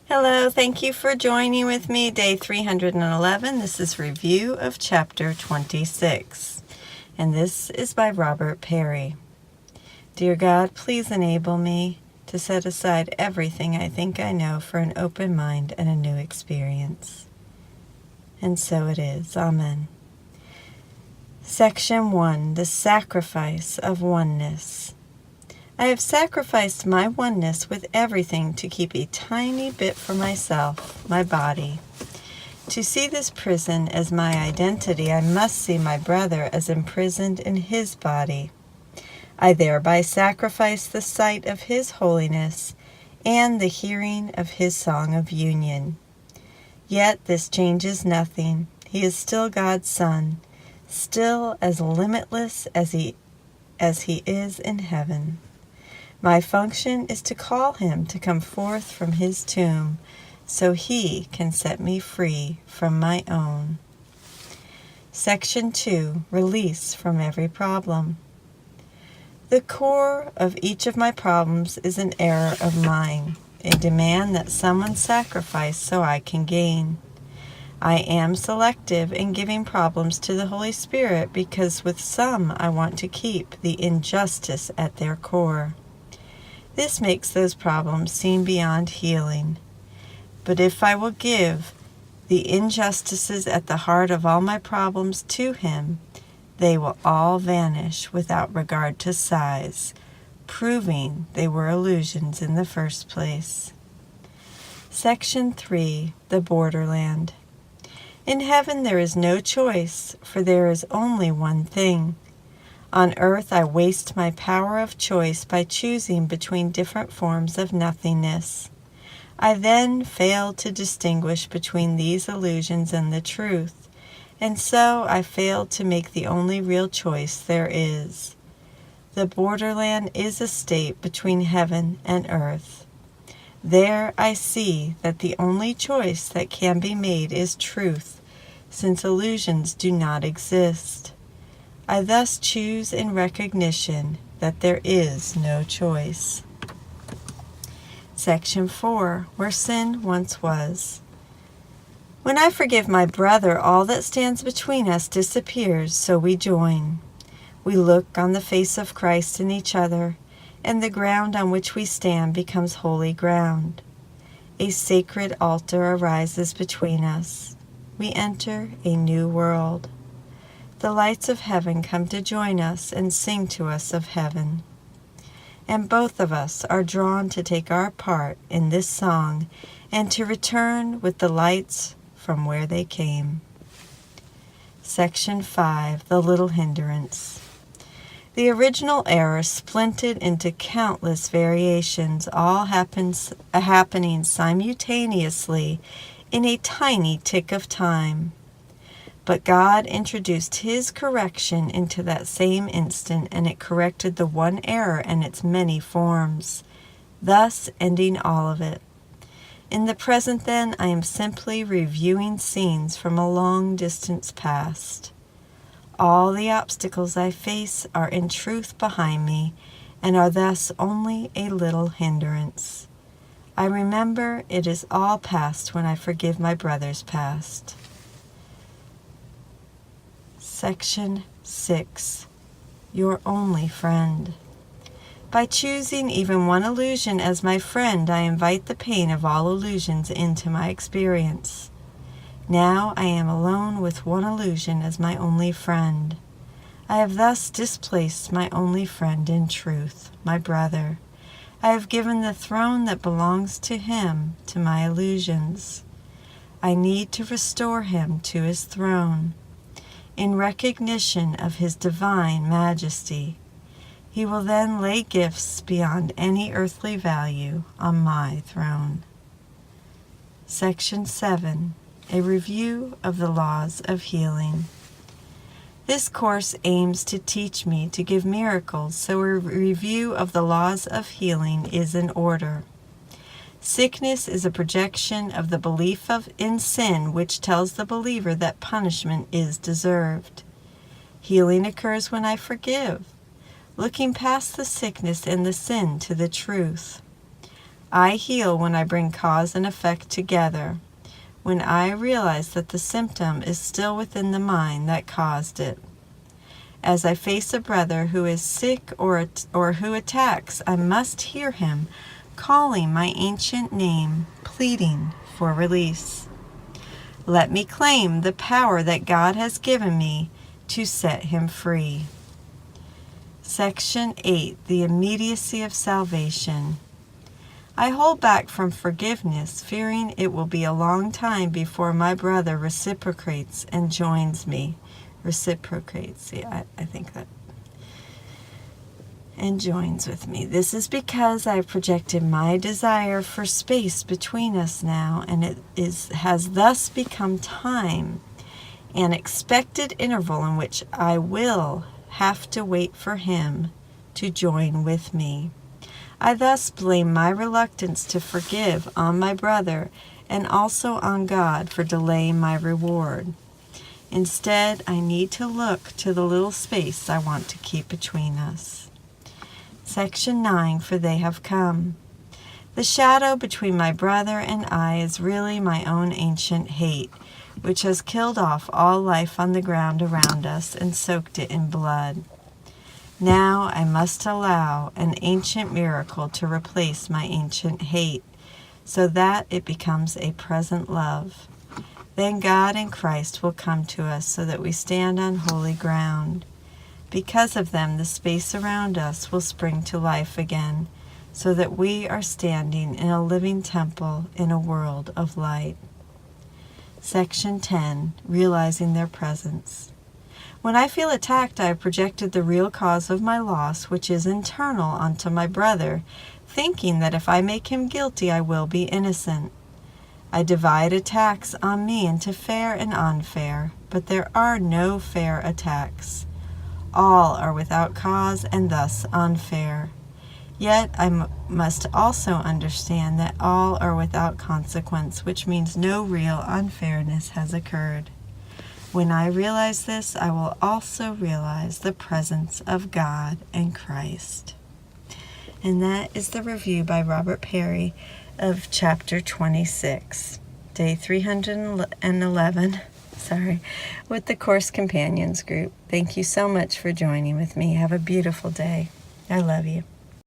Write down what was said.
Hello, thank you for joining with me. Day 311. This is review of chapter 26, and this is by Robert Perry. Dear God, please enable me to set aside everything I think I know for an open mind and a new experience. And so it is. Amen. Section 1. The Sacrifice of Oneness. I have sacrificed my oneness with everything to keep a tiny bit for myself, my body. To see this prison as my identity, I must see my brother as imprisoned in his body. I thereby sacrifice the sight of his holiness and the hearing of his song of union. Yet this changes nothing. He is still God's Son, still as limitless as he is in heaven. My function is to call him to come forth from his tomb so he can set me free from my own. Section 2. Release from every problem. The core of each of my problems is an error of mine, a demand that someone sacrifice so I can gain. I am selective in giving problems to the Holy Spirit because with some I want to keep the injustice at their core. This makes those problems seem beyond healing. But if I will give the injustices at the heart of all my problems to him, they will all vanish without regard to size, proving they were illusions in the first place. Section 3. The Borderland. In heaven there is no choice, for there is only one thing. On earth I waste my power of choice by choosing between different forms of nothingness. I then fail to distinguish between these illusions and the truth, and so I fail to make the only real choice there is. The borderland is a state between heaven and earth. There I see that the only choice that can be made is truth, since illusions do not exist. I thus choose in recognition that there is no choice. Section 4. Where sin once was. When I forgive my brother, all that stands between us disappears, so we join. We look on the face of Christ in each other, and the ground on which we stand becomes holy ground. A sacred altar arises between us. We enter a new world. The lights of heaven come to join us and sing to us of heaven. And both of us are drawn to take our part in this song and to return with the lights from where they came. Section 5. The Little Hindrance. The original error splintered into countless variations, all happening simultaneously in a tiny tick of time. But God introduced his correction into that same instant, and it corrected the one error and its many forms, thus ending all of it. In the present, then, I am simply reviewing scenes from a long distance past. All the obstacles I face are in truth behind me, and are thus only a little hindrance. I remember it is all past when I forgive my brother's past. Section 6. Your only friend. By choosing even one illusion as my friend, I invite the pain of all illusions into my experience. Now I am alone with one illusion as my only friend. I have thus displaced my only friend in truth, my brother. I have given the throne that belongs to him to my illusions. I need to restore him to his throne. In recognition of his divine majesty, he will then lay gifts beyond any earthly value on my throne. Section 7. A review of the laws of healing. This course aims to teach me to give miracles, so a review of the laws of healing is in order. Sickness is a projection of the belief in sin, which tells the believer that punishment is deserved. Healing occurs when I forgive, looking past the sickness and the sin to the truth. I heal when I bring cause and effect together, when I realize that the symptom is still within the mind that caused it. As I face a brother who is sick or who attacks, I must hear him calling my ancient name, pleading for release. Let me claim the power that God has given me to set him free. Section 8. The immediacy of salvation. I hold back from forgiveness, fearing it will be a long time before my brother reciprocates and joins me. Reciprocates, yeah, I think that. And joins with me. This is because I've projected my desire for space between us now, and it has thus become time, an expected interval in which I will have to wait for him to join with me. I thus blame my reluctance to forgive on my brother and also on God for delaying my reward. Instead, I need to look to the little space I want to keep between us. Section 9. For they have come. The shadow between my brother and I is really my own ancient hate, which has killed off all life on the ground around us and soaked it in blood. Now I must allow an ancient miracle to replace my ancient hate, so that it becomes a present love. Then God and Christ will come to us so that we stand on holy ground. Because of them, the space around us will spring to life again, so that we are standing in a living temple in a world of light. Section 10. Realizing their presence. When I feel attacked, I have projected the real cause of my loss, which is internal, onto my brother, thinking that if I make him guilty, I will be innocent. I divide attacks on me into fair and unfair, but there are no fair attacks. All are without cause and thus unfair. Yet I must also understand that all are without consequence, which means no real unfairness has occurred. When I realize this, I will also realize the presence of God and Christ. And that is the review by Robert Perry of chapter 26, day 311, with the Course Companions group. Thank you so much for joining with me. Have a beautiful day. I love you.